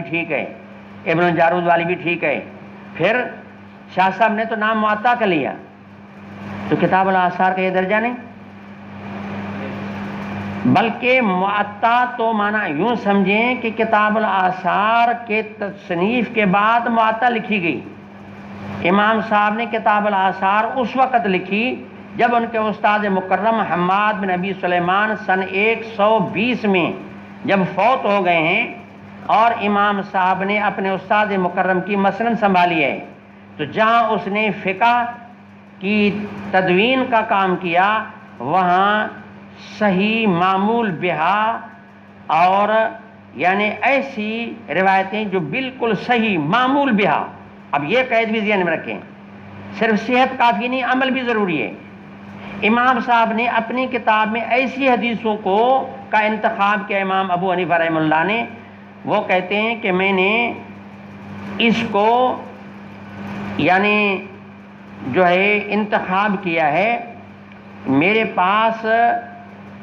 ٹھیک ہے، ابن الجارود والی بھی ٹھیک ہے، پھر شاہ صاحب نے تو نام معطا کا لیا، تو کتاب الآثار کا یہ درجہ نہیں، بلکہ معطا تو معنی یوں سمجھیں کہ کتاب الآثار کے تصنیف کے بعد معطا لکھی گئی۔ امام صاحب نے کتاب الآثار اس وقت لکھی جب ان کے استاد مکرم حماد بن ابی سلیمان سن 120 میں جب فوت ہو گئے ہیں، اور امام صاحب نے اپنے استاد مکرم کی مسند سنبھالی ہے، تو جہاں اس نے فقہ کی تدوین کا کام کیا وہاں صحیح معمول بہا اور یعنی ایسی روایتیں جو بالکل صحیح معمول بہا، اب یہ قید بھی ذہن میں رکھیں، صرف صحت کافی نہیں، عمل بھی ضروری ہے۔ امام صاحب نے اپنی کتاب میں ایسی حدیثوں کا انتخاب کیا، امام ابو حنیفہ رحمہ اللہ نے، وہ کہتے ہیں کہ میں نے اس کو یعنی جو ہے انتخاب کیا ہے، میرے پاس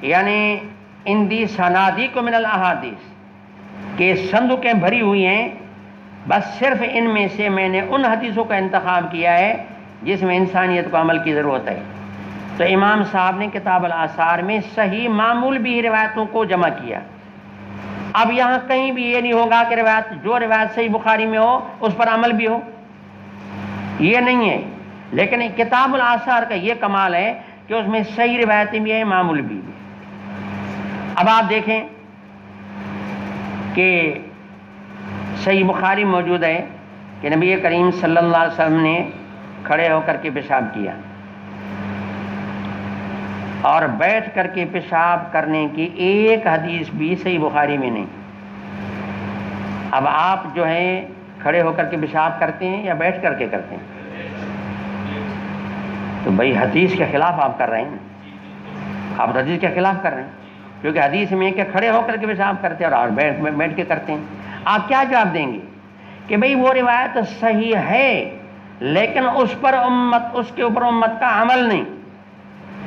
یعنی اندی سنادی کو من الاحادیث کہ صندوقیں بھری ہوئی ہیں، بس صرف ان میں سے میں نے ان حدیثوں کا انتخاب کیا ہے جس میں انسانیت کو عمل کی ضرورت ہے۔ تو امام صاحب نے کتاب الآثار میں صحیح معمول بھی روایتوں کو جمع کیا۔ اب یہاں کہیں بھی یہ نہیں ہوگا کہ جو روایت صحیح بخاری میں ہو اس پر عمل بھی ہو، یہ نہیں ہے، لیکن کتاب الآثار کا یہ کمال ہے کہ اس میں صحیح روایتیں بھی ہیں، معمول بھی۔ اب آپ دیکھیں کہ صحیح بخاری موجود ہے کہ نبی کریم صلی اللہ علیہ وسلم نے کھڑے ہو کر کے پیشاب کیا، اور بیٹھ کر کے پیشاب کرنے کی ایک حدیث بھی صحیح بخاری میں نہیں۔ اب آپ جو ہے کھڑے ہو کر کے پیشاب کرتے ہیں یا بیٹھ کر کے کرتے ہیں؟ تو بھائی حدیث کے خلاف آپ کر رہے ہیں، آپ حدیث کے خلاف کر رہے ہیں، کیونکہ حدیث میں کہ کھڑے ہو کر کے پیشاب کرتے ہیں اور بیٹھ کے کرتے ہیں۔ آپ کیا جواب دیں گے کہ بھئی وہ روایت صحیح ہے لیکن اس کے اوپر امت کا عمل نہیں،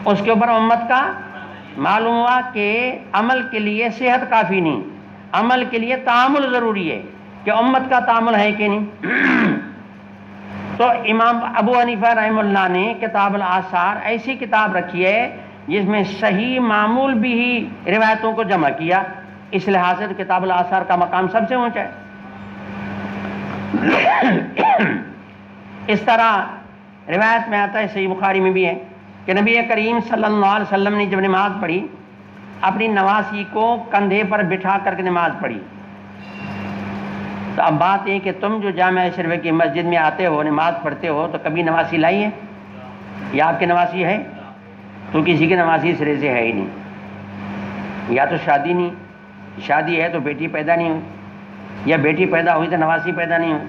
اس کے اوپر امت کا معلوم ہوا کہ عمل کے لیے صحت کافی نہیں، عمل کے لیے تعامل ضروری ہے، کہ امت کا تعامل ہے کہ نہیں۔ تو امام ابو حنیفہ رحمہ اللہ نے کتاب الآثار ایسی کتاب رکھی ہے جس میں صحیح معمول بھی ہی روایتوں کو جمع کیا، اس لحاظ سے کتاب الآثار کا مقام سب سے اونچا ہے۔ اس طرح روایت میں آتا ہے، صحیح بخاری میں بھی ہے کہ نبی کریم صلی اللہ علیہ وسلم نے جب نماز پڑھی، اپنی نواسی کو کندھے پر بٹھا کر کے نماز پڑھی۔ تو اب بات یہ کہ تم جو جامع اشرف کی مسجد میں آتے ہو، نماز پڑھتے ہو، تو کبھی نواسی لائی ہے؟ یا آپ کی نواسی ہے؟ تو کسی کی نواسی سرے سے ہے ہی نہیں، یا تو شادی نہیں، شادی ہے تو بیٹی پیدا نہیں ہوئی، یا بیٹی پیدا ہوئی تو نواسی پیدا نہیں ہوئی۔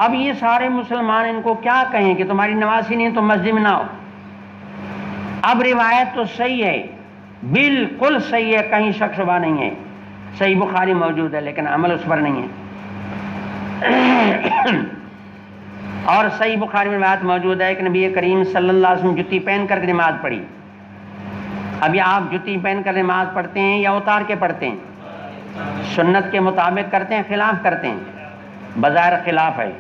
اب یہ سارے مسلمان ان کو کیا کہیں کہ تمہاری نواسی نہیں تو مسجد میں نہ ہو۔ اب روایت تو صحیح ہے، بالکل صحیح ہے، کہیں شک شبہ نہیں ہے، صحیح بخاری موجود ہے لیکن عمل اس پر نہیں ہے۔ اور صحیح بخاری میں روایت موجود ہے کہ نبی کریم صلی اللہ علیہ وسلم جوتی پہن کر کے نماز پڑھی۔ اب یہ آپ جوتی پہن کر نماز پڑھتے ہیں یا اتار کے پڑھتے ہیں؟ سنت کے مطابق کرتے ہیں، خلاف کرتے ہیں؟ بظاہر خلاف ہے،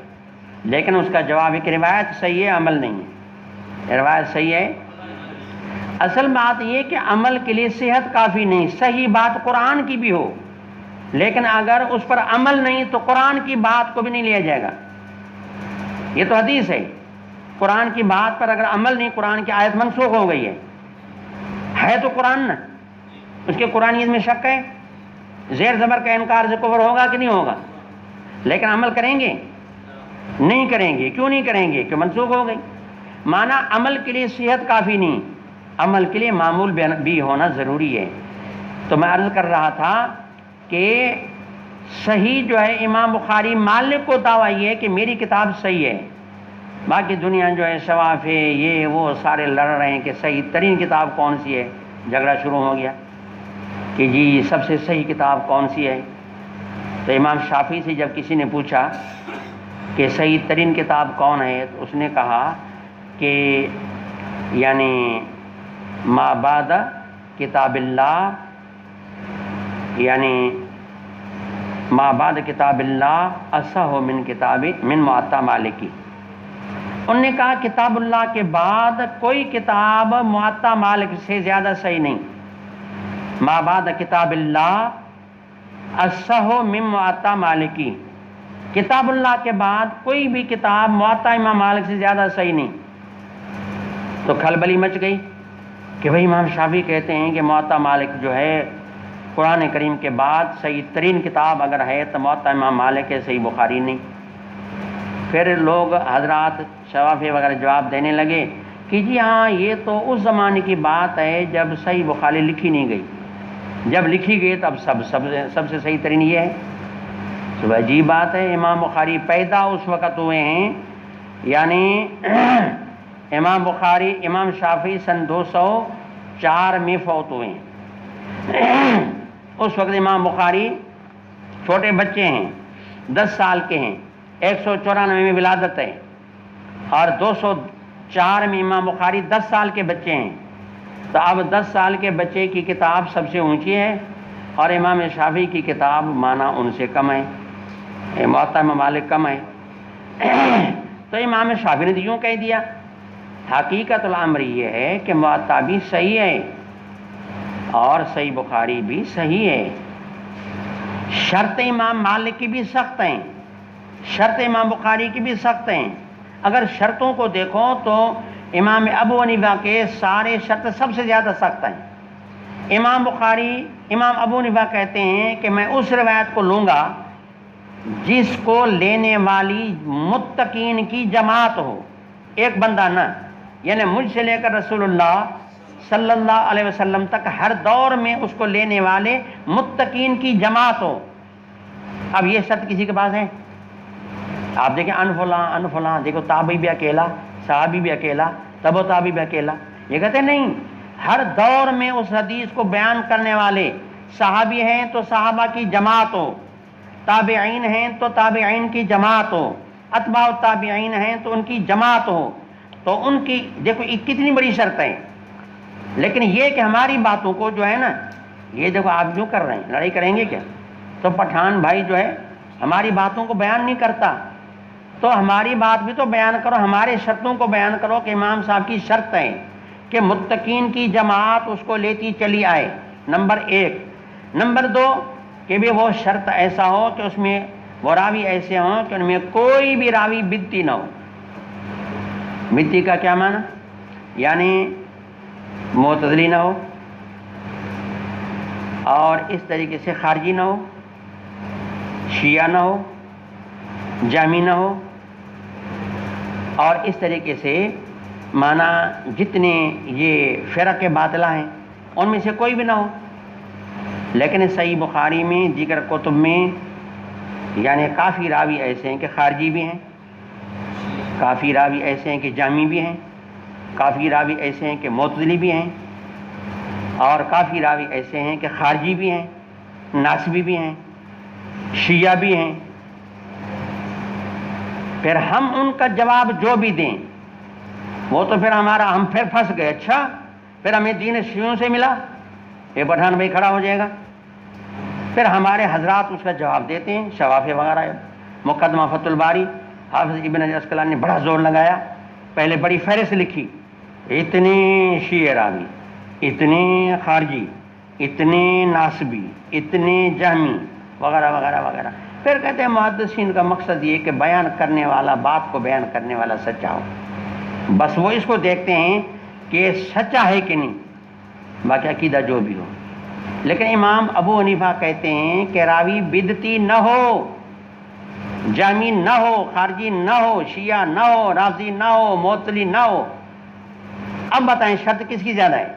لیکن اس کا جواب ہے کہ روایت صحیح ہے، عمل نہیں ہے۔ روایت صحیح ہے، اصل بات یہ کہ عمل کے لیے صحت کافی نہیں، صحیح بات قرآن کی بھی ہو لیکن اگر اس پر عمل نہیں تو قرآن کی بات کو بھی نہیں لیا جائے گا۔ یہ تو حدیث ہے، قرآن کی بات پر اگر عمل نہیں، قرآن کی آیت منسوخ ہو گئی ہے تو قرآن نہ، اس کے قرآنیت میں شک ہے، زیر زبر کا انکار سے کفر ہوگا کہ نہیں ہوگا؟ لیکن عمل کریں گے؟ نہیں کریں گے۔ کیوں نہیں کریں گے؟ کہ منسوخ ہو گئی۔ معنی عمل کے لیے صحت کافی نہیں، عمل کے لیے معمول بھی ہونا ضروری ہے۔ تو میں عرض کر رہا تھا کہ صحیح جو ہے امام بخاری مالک کو دعویٰ یہ ہے کہ میری کتاب صحیح ہے، باقی دنیا جو ہے شواف ہے، یہ وہ سارے لڑ رہے ہیں کہ صحیح ترین کتاب کون سی ہے۔ جھگڑا شروع ہو گیا کہ جی سب سے صحیح کتاب کون سی ہے۔ تو امام شافعی سے جب کسی نے پوچھا کہ صحیح ترین کتاب کون ہے، تو اس نے کہا کہ یعنی ما بعد کتاب اللہ، یعنی ما بعد کتاب اللہ اصح من کتاب من معطا مالکی. انہوں نے کہا کتاب اللہ کے بعد کوئی کتاب معطا مالک سے زیادہ صحیح نہیں. ما بعد کتاب اللہ اصح من معطا مالکی، کتاب اللہ کے بعد کوئی بھی کتاب معطا امام مالک سے زیادہ صحیح نہیں. تو کھلبلی مچ گئی کہ بھئی امام شافعی کہتے ہیں کہ معطا مالک جو ہے قرآن کریم کے بعد صحیح ترین کتاب اگر ہے تو معطا امام مالک ہے، صحیح بخاری نہیں. پھر لوگ حضرات شوافی وغیرہ جواب دینے لگے کہ جی ہاں یہ تو اس زمانے کی بات ہے جب صحیح بخاری لکھی نہیں گئی، جب لکھی گئی تب سب سے صحیح ترین یہ ہے. تو عجیب بات ہے، امام بخاری پیدا اس وقت ہوئے ہیں، یعنی امام بخاری امام شافعی سن 204 میں فوت ہوئے ہیں. اس وقت امام بخاری چھوٹے بچے ہیں، 10 سال کے ہیں، 194 میں ولادت ہے، اور 204 میں امام بخاری 10 سال کے بچے ہیں. تو اب 10 سال کے بچے کی کتاب سب سے اونچی ہے، اور امام شافعی کی کتاب مانا ان سے کم ہے، معطا امام مالک کم ہے. تو امام شافعی نے یوں کہہ دیا. حقیقت الامر یہ ہے کہ معطا بھی صحیح ہے اور صحیح بخاری بھی صحیح ہے. شرط امام مالک کی بھی سخت ہیں، شرط امام بخاری کی بھی سخت ہیں. اگر شرطوں کو دیکھو تو امام ابو حنیفہ کے سارے شرط سب سے زیادہ سخت ہیں. امام ابو حنیفہ کہتے ہیں کہ میں اس روایت کو لوں گا جس کو لینے والی متقین کی جماعت ہو، ایک بندہ نہ، یعنی مجھ سے لے کر رسول اللہ صلی اللہ علیہ وسلم تک ہر دور میں اس کو لینے والے متقین کی جماعت ہو. اب یہ شرط کسی کے پاس ہے؟ آپ دیکھیں ان فلاں دیکھو، تابعی بھی اکیلا، صحابی بھی اکیلا، تبع تابعی بھی اکیلا. یہ کہتے ہیں نہیں، ہر دور میں اس حدیث کو بیان کرنے والے صحابی ہیں تو صحابہ کی جماعت ہو، تابعین ہیں تو تابعین کی جماعت ہو، اتباع التابعین ہیں تو ان کی جماعت ہو. تو ان کی دیکھو کتنی بڑی شرط ہے. لیکن یہ کہ ہماری باتوں کو جو ہے نا، یہ دیکھو آپ جو کر رہے ہیں، لڑائی کریں گے کیا؟ تو پٹھان بھائی جو ہے ہماری باتوں کو بیان نہیں کرتا، تو ہماری بات بھی تو بیان کرو، ہمارے شرطوں کو بیان کرو کہ امام صاحب کی شرط ہے کہ متقین کی جماعت اس کو لیتی چلی آئے. نمبر 1. نمبر 2 کہ بھی وہ شرط ایسا ہو کہ اس میں وہ راوی ایسے ہوں کہ ان میں کوئی بھی راوی بدتی نہ ہو. بدتی کا کیا معنی؟ یعنی معتزلی نہ ہو، اور اس طریقے سے خارجی نہ ہو، شیعہ نہ ہو، جہمی نہ ہو، اور اس طریقے سے مانا جتنے یہ فرق باطلہ ہیں ان میں سے کوئی بھی نہ ہو. لیکن صحیح بخاری میں دیگر کتب میں یعنی کافی راوی ایسے ہیں کہ خارجی بھی ہیں، کافی راوی ایسے ہیں کہ جہمی بھی ہیں، کافی راوی ایسے ہیں کہ معتزلی بھی ہیں، اور کافی راوی ایسے ہیں کہ خارجی بھی ہیں، ناسبی بھی ہیں، شیعہ بھی ہیں. پھر ہم ان کا جواب جو بھی دیں وہ تو پھر ہم پھر پھنس گئے. اچھا پھر ہمیں دین شیعوں سے ملا، یہ پٹھان بھائی کھڑا ہو جائے گا. پھر ہمارے حضرات اس کا جواب دیتے ہیں، شوافی وغیرہ. مقدمہ فتح الباری حافظ ابن حجر عسقلانی نے بڑا زور لگایا، پہلے بڑی فہرست لکھی، اتنے شیعہ راوی، اتنے خارجی، اتنے ناسبی، اتنے جہمی وغیرہ وغیرہ وغیرہ. پھر کہتے ہیں محدثین کا مقصد یہ کہ بیان کرنے والا، بات کو بیان کرنے والا سچا ہو. بس وہ اس کو دیکھتے ہیں کہ سچا ہے کہ نہیں، باقی عقیدہ جو بھی ہو. لیکن امام ابو حنیفہ کہتے ہیں کہ راوی بدتی نہ ہو، جہمی نہ ہو، خارجی نہ ہو، شیعہ نہ ہو، رافضی نہ ہو، معتزلی نہ ہو. اب بتائیں شرط کس کی زیادہ ہے؟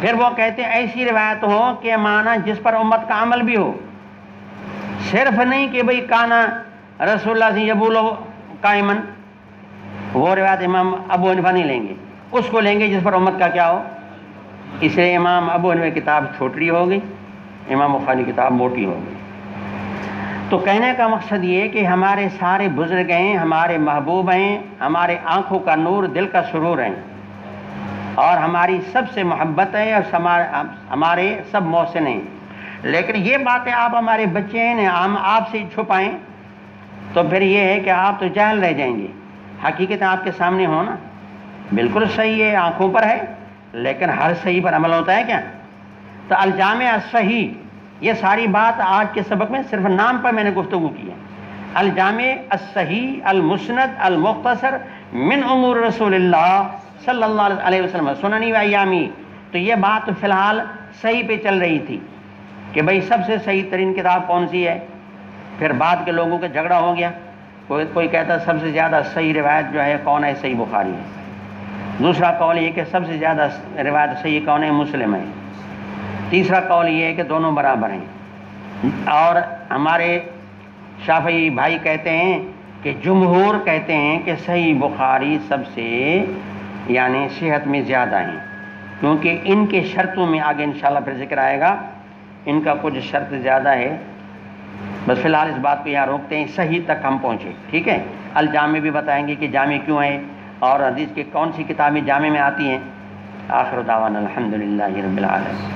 پھر وہ کہتے ہیں ایسی روایت ہو کہ مانا جس پر امت کا عمل بھی ہو، صرف نہیں کہ بھئی کانا رسول اللہ سے یبول قائمن، وہ روایت امام ابو حنیفہ نہیں لیں گے، اس کو لیں گے جس پر امت کا کیا ہو. اس لیے امام ابو حنیفہ کی کتاب چھوٹی ہو گئی، امام بخاری کی کتاب موٹی ہو گئی. تو کہنے کا مقصد یہ کہ ہمارے سارے بزرگ ہیں، ہمارے محبوب ہیں، ہمارے آنکھوں کا نور، دل کا سرور ہیں، اور ہماری سب سے محبت ہے، اور ہمارے سب محسن ہیں. لیکن یہ باتیں آپ ہمارے بچے ہیں ہم آپ سے چھپائیں تو پھر یہ ہے کہ آپ تو جاہل رہ جائیں گے. حقیقت آپ کے سامنے ہو نا, بالکل صحیح ہے, آنکھوں پر ہے, لیکن ہر صحیح پر عمل ہوتا ہے کیا؟ تو الجامع الصحیح, یہ ساری بات آج کے سبق میں صرف نام پر میں نے گفتگو کی ہے. الجامع الصحیح المسند المختصر من امور رسول اللہ صلی اللہ علیہ وسلم سننی و ایامی. تو یہ بات فی الحال صحیح پہ چل رہی تھی کہ بھئی سب سے صحیح ترین کتاب کون سی ہے. پھر بعد کے لوگوں کا جھگڑا ہو گیا, کوئی کہتا سب سے زیادہ صحیح روایت جو ہے کون ہے, صحیح بخاری ہے. دوسرا قول یہ کہ سب سے زیادہ روایت صحیح کون ہے, مسلم ہے. تیسرا قول یہ ہے کہ دونوں برابر ہیں. اور ہمارے شافعی بھائی کہتے ہیں کہ جمہور کہتے ہیں کہ صحیح بخاری سب سے یعنی صحت میں زیادہ ہیں, کیونکہ ان کے شرطوں میں آگے انشاءاللہ پھر ذکر آئے گا, ان کا کچھ شرط زیادہ ہے. بس فی الحال اس بات کو یہاں روکتے ہیں, صحیح تک ہم پہنچے. ٹھیک ہے, الجامع بھی بتائیں گے کہ جامع کیوں ہے اور حدیث کی کون سی کتابیں جامع میں آتی ہیں. آخر دعوانا الحمدللہ رب العالمین.